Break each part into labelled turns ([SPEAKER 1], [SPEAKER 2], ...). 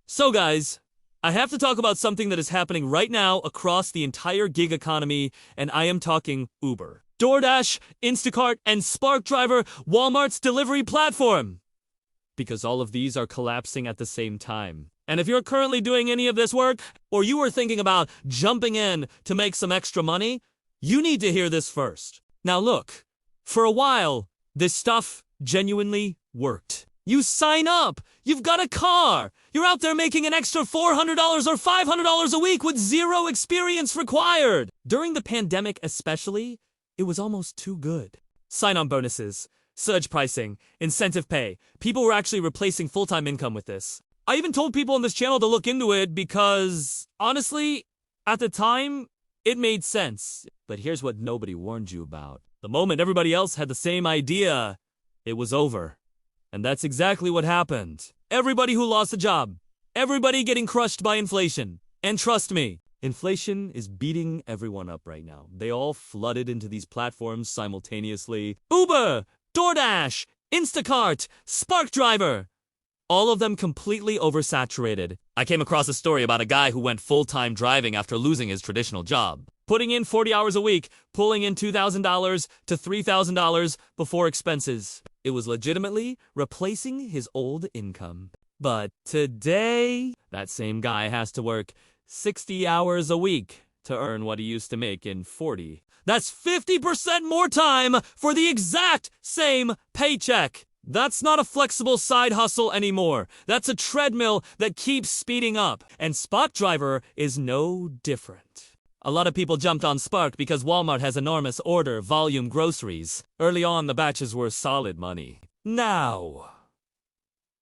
[SPEAKER 1] So guys, I have to talk about something that is happening right now across the entire gig economy, and I am talking Uber, DoorDash, Instacart, and Spark Driver, Walmart's delivery platform. Because all of these are collapsing at the same time. And if you're currently doing any of this work, or you are thinking about jumping in to make some extra money, you need to hear this first. Now look, for a while, this stuff genuinely worked. You sign up, you've got a car, you're out there making an extra $400 or $500 a week with zero experience required. During the pandemic especially, it was almost too good. Sign-on bonuses, surge pricing, incentive pay. People were actually replacing full-time income with this. I even told people on this channel to look into it because, honestly, at the time, it made sense. But here's what nobody warned you about. The moment everybody else had the same idea, it was over. And that's exactly what happened. Everybody who lost a job. Everybody getting crushed by inflation. And trust me, inflation is beating everyone up right now. They all flooded into these platforms simultaneously. Uber, DoorDash, Instacart, Spark Driver. All of them completely oversaturated. I came across a story about a guy who went full-time driving after losing his traditional job. Putting in 40 hours a week, pulling in $2,000 to $3,000 before expenses. It was legitimately replacing his old income. But today, that same guy has to work 60 hours a week to earn what he used to make in 40. That's 50% more time for the exact same paycheck. That's not a flexible side hustle anymore. That's a treadmill that keeps speeding up. And Spark Driver is no different. A lot of people jumped on Spark because Walmart has enormous order volume groceries. Early on, the batches were solid money. Now,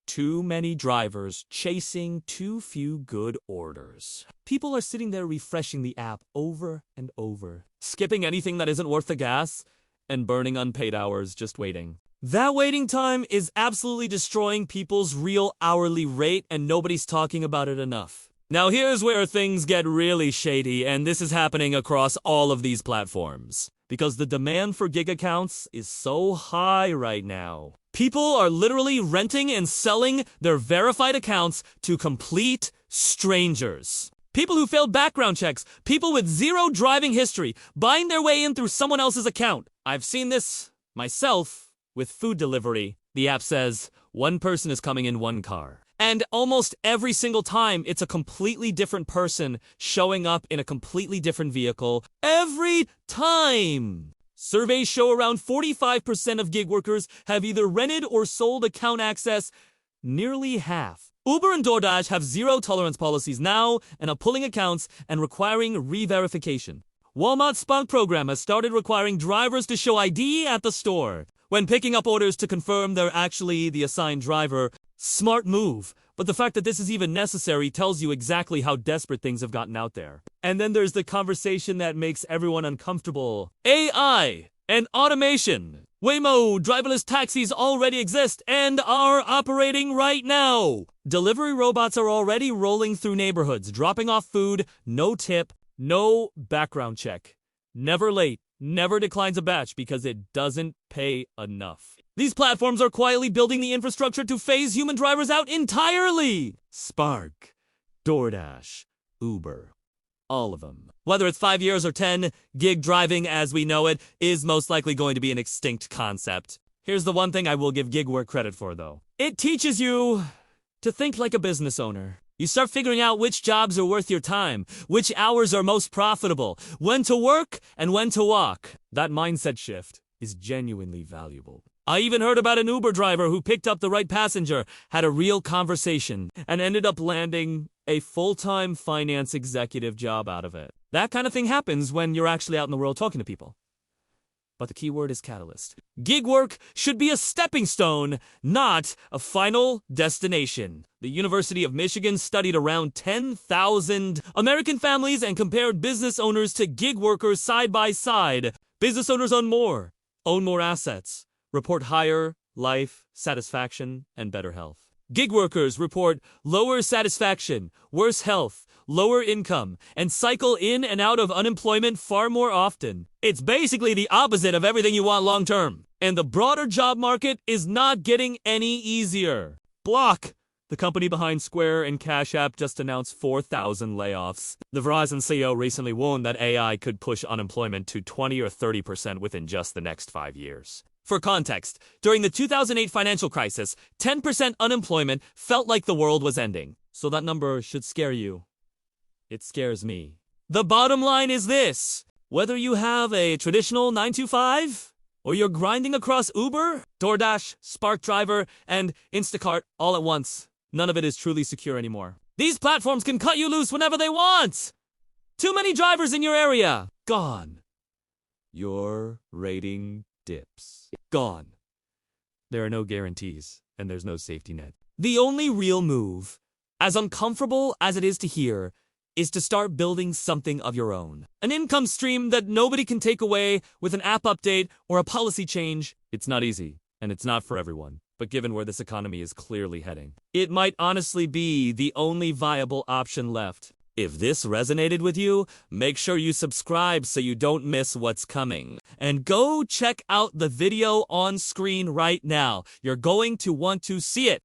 [SPEAKER 1] too many drivers chasing too few good orders. People are sitting there refreshing the app over and over, skipping anything that isn't worth the gas, and burning unpaid hours just waiting. That waiting time is absolutely destroying people's real hourly rate, and nobody's talking about it enough. Now here's where things get really shady, and this is happening across all of these platforms. Because the demand for gig accounts is so high right now. People are literally renting and selling their verified accounts to complete strangers. People who failed background checks, people with zero driving history, buying their way in through someone else's account. I've seen this myself with food delivery. The app says, one person is coming in one car. And almost every single time, it's a completely different person showing up in a completely different vehicle. Every time! Surveys show around 45% of gig workers have either rented or sold account access. Nearly half. Uber and DoorDash have zero tolerance policies now and are pulling accounts and requiring re-verification. Walmart's Spark program has started requiring drivers to show ID at the store when picking up orders to confirm they're actually the assigned driver. Smart move, but the fact that this is even necessary tells you exactly how desperate things have gotten out there. And then there's the conversation that makes everyone uncomfortable. AI and automation. Waymo driverless taxis already exist and are operating right now. Delivery robots are already rolling through neighborhoods, dropping off food, no tip, no background check. Never late, never declines a batch because it doesn't pay enough. These platforms are quietly building the infrastructure to phase human drivers out entirely. Spark, DoorDash, Uber, all of them. Whether it's 5 years or 10, gig driving as we know it is most likely going to be an extinct concept. Here's the one thing I will give gig work credit for though. It teaches you to think like a business owner. You start figuring out which jobs are worth your time, which hours are most profitable, when to work and when to walk. That mindset shift is genuinely valuable. I even heard about an Uber driver who picked up the right passenger, had a real conversation, and ended up landing a full-time finance executive job out of it. That kind of thing happens when you're actually out in the world talking to people. But the key word is catalyst. Gig work should be a stepping stone, not a final destination. The University of Michigan studied around 10,000 American families and compared business owners to gig workers side by side. Business owners own more assets, report higher life satisfaction and better health. Gig workers report lower satisfaction, worse health, lower income, and cycle in and out of unemployment far more often. It's basically the opposite of everything you want long term. And the broader job market is not getting any easier. Block The company behind Square and Cash App just announced 4,000 layoffs. The Verizon CEO recently warned that AI could push unemployment to 20 or 30% within just the next 5 years. For context, during the 2008 financial crisis, 10% unemployment felt like the world was ending. So that number should scare you. It scares me. The bottom line is this: whether you have a traditional 9-to-5, or you're grinding across Uber, DoorDash, Spark Driver, and Instacart all at once, none of it is truly secure anymore. These platforms can cut you loose whenever they want. Too many drivers in your area. Gone. Your rating dips. Gone. There are no guarantees, and there's no safety net. The only real move, as uncomfortable as it is to hear, is to start building something of your own. An income stream that nobody can take away with an app update or a policy change. It's not easy, and it's not for everyone. But given where this economy is clearly heading, it might honestly be the only viable option left. If this resonated with you, make sure you subscribe so you don't miss what's coming. And go check out the video on screen right now. You're going to want to see it.